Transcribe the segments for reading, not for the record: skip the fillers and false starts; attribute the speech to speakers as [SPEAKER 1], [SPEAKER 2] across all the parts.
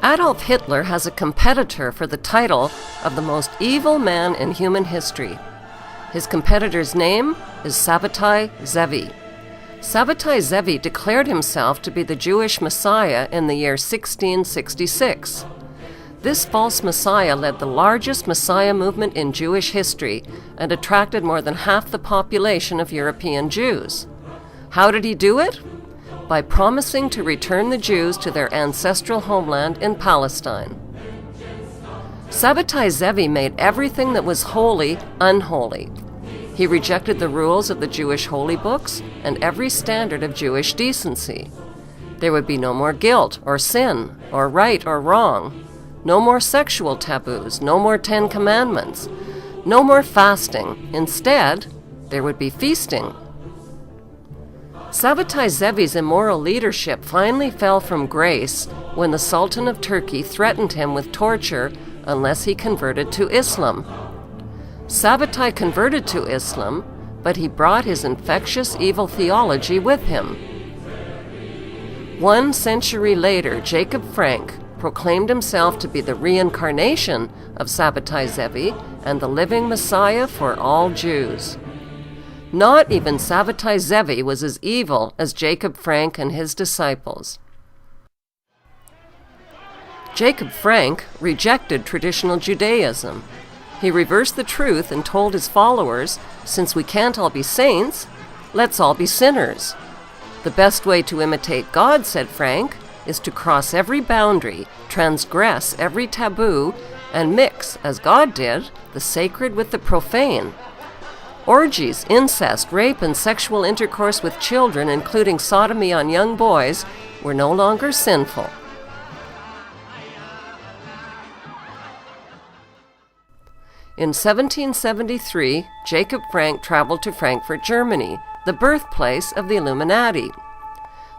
[SPEAKER 1] Adolf Hitler has a competitor for the title of the most evil man in human history. His competitor's name is Sabbatai Zevi. Sabbatai Zevi declared himself to be the Jewish Messiah in the year 1666. This false Messiah led the largest Messiah movement in Jewish history and attracted more than half the population of European Jews. How did he do it? By promising to return the Jews to their ancestral homeland in Palestine. Sabbatai Zevi made everything that was holy unholy. He rejected the rules of the Jewish holy books and every standard of Jewish decency. There would be no more guilt or sin or right or wrong, no more sexual taboos, no more 10 Commandments, no more fasting. Instead, there would be feasting. Sabbatai Zevi's immoral leadership finally fell from grace when the Sultan of Turkey threatened him with torture unless he converted to Islam. Sabbatai converted to Islam, but he brought his infectious evil theology with him. 1 century later, Jacob Frank proclaimed himself to be the reincarnation of Sabbatai Zevi and the living Messiah for all Jews. Not even Sabbatai Zevi was as evil as Jacob Frank and his disciples. Jacob Frank rejected traditional Judaism. He reversed the truth and told his followers, since we can't all be saints, let's all be sinners. The best way to imitate God, said Frank, is to cross every boundary, transgress every taboo, and mix, as God did, the sacred with the profane. Orgies, incest, rape, and sexual intercourse with children, including sodomy on young boys, were no longer sinful. In 1773, Jacob Frank traveled to Frankfurt, Germany, the birthplace of the Illuminati.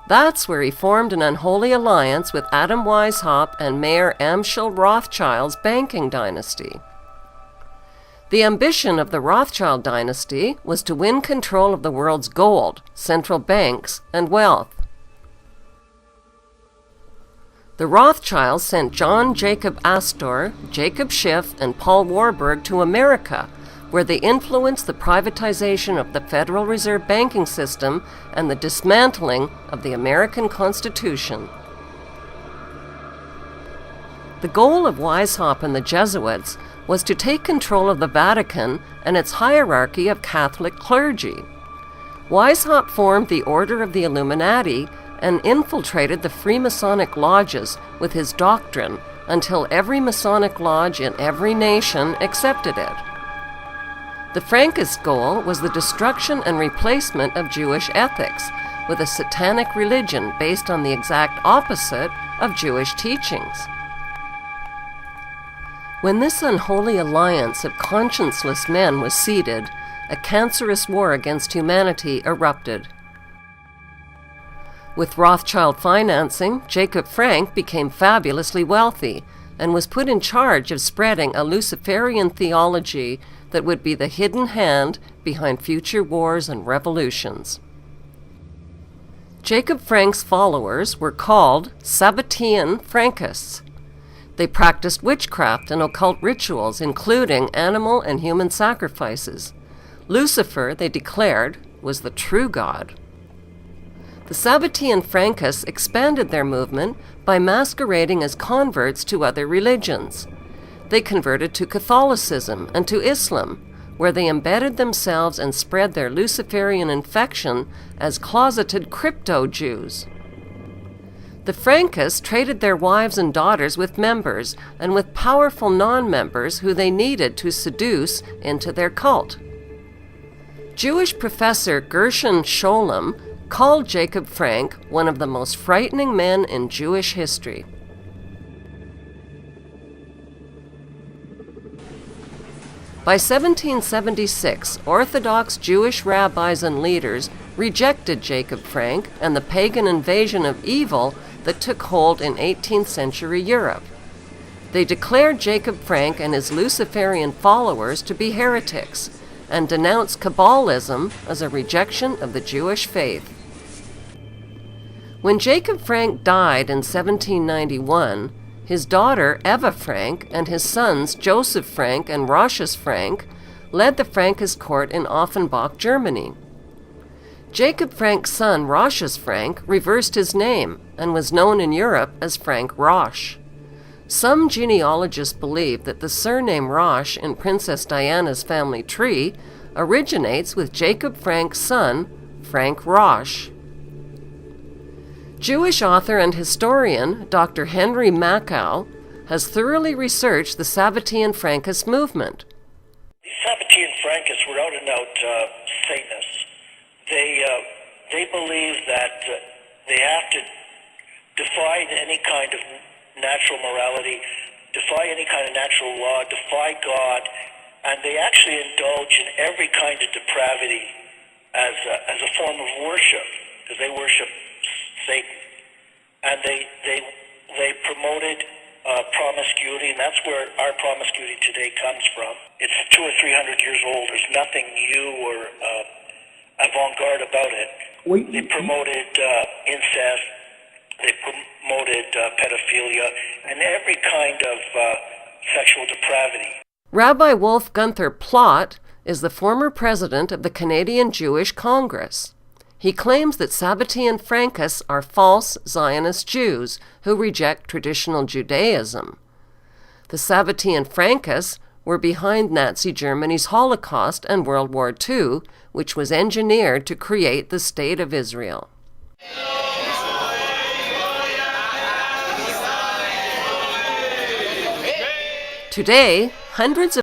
[SPEAKER 1] That's where he formed an unholy alliance with Adam Weishaupt and Mayor Amschel Rothschild's banking dynasty. The ambition of the Rothschild dynasty was to win control of the world's gold, central banks, and wealth. The Rothschilds sent John Jacob Astor, Jacob Schiff, and Paul Warburg to America, where they influenced the privatization of the Federal Reserve banking system and the dismantling of the American Constitution. The goal of Weishaupt and the Jesuits was to take control of the Vatican and its hierarchy of Catholic clergy. Weishaupt formed the Order of the Illuminati and infiltrated the Freemasonic lodges with his doctrine until every Masonic lodge in every nation accepted it. The Frankist goal was the destruction and replacement of Jewish ethics with a satanic religion based on the exact opposite of Jewish teachings. When this unholy alliance of conscienceless men was seeded, a cancerous war against humanity erupted. With Rothschild financing, Jacob Frank became fabulously wealthy and was put in charge of spreading a Luciferian theology that would be the hidden hand behind future wars and revolutions. Jacob Frank's followers were called Sabbatean Frankists. They practiced witchcraft and occult rituals, including animal and human sacrifices. Lucifer, they declared, was the true God. The Sabbatean Frankists expanded their movement by masquerading as converts to other religions. They converted to Catholicism and to Islam, where they embedded themselves and spread their Luciferian infection as closeted crypto-Jews. The Frankists traded their wives and daughters with members and with powerful non-members who they needed to seduce into their cult. Jewish professor Gershon Scholem called Jacob Frank one of the most frightening men in Jewish history. By 1776, Orthodox Jewish rabbis and leaders rejected Jacob Frank and the pagan invasion of evil that took hold in 18th century Europe. They declared Jacob Frank and his Luciferian followers to be heretics and denounced Kabbalism as a rejection of the Jewish faith. When Jacob Frank died in 1791, His daughter, Eva Frank, and his sons, Joseph Frank and Rochus Frank, led the Frankish court in Offenbach, Germany. Jacob Frank's son, Rochus Frank, reversed his name and was known in Europe as Frank Roche. Some genealogists believe that the surname Roche in Princess Diana's family tree originates with Jacob Frank's son, Frank Roche. Jewish author and historian Dr. Henry Makow has thoroughly researched the Sabbatean Frankist movement.
[SPEAKER 2] The Sabbatean Frankists were out-and-out Satanists. They believe that they have to defy any kind of natural morality, defy any kind of natural law, defy God, and they actually indulge in every kind of depravity as a form of worship, because they worship Satan. And they promoted promiscuity, and that's where our promiscuity today comes from. It's 200 or 300 years old. There's nothing new or avant-garde about it. They promoted incest, they promoted pedophilia, and every kind of sexual depravity.
[SPEAKER 1] Rabbi Wolf Gunther Plott is the former president of the Canadian Jewish Congress. He claims that Sabbatean Frankists are false Zionist Jews who reject traditional Judaism. The Sabbatean Frankists were behind Nazi Germany's Holocaust and World War II, which was engineered to create the State of Israel. Today, hundreds of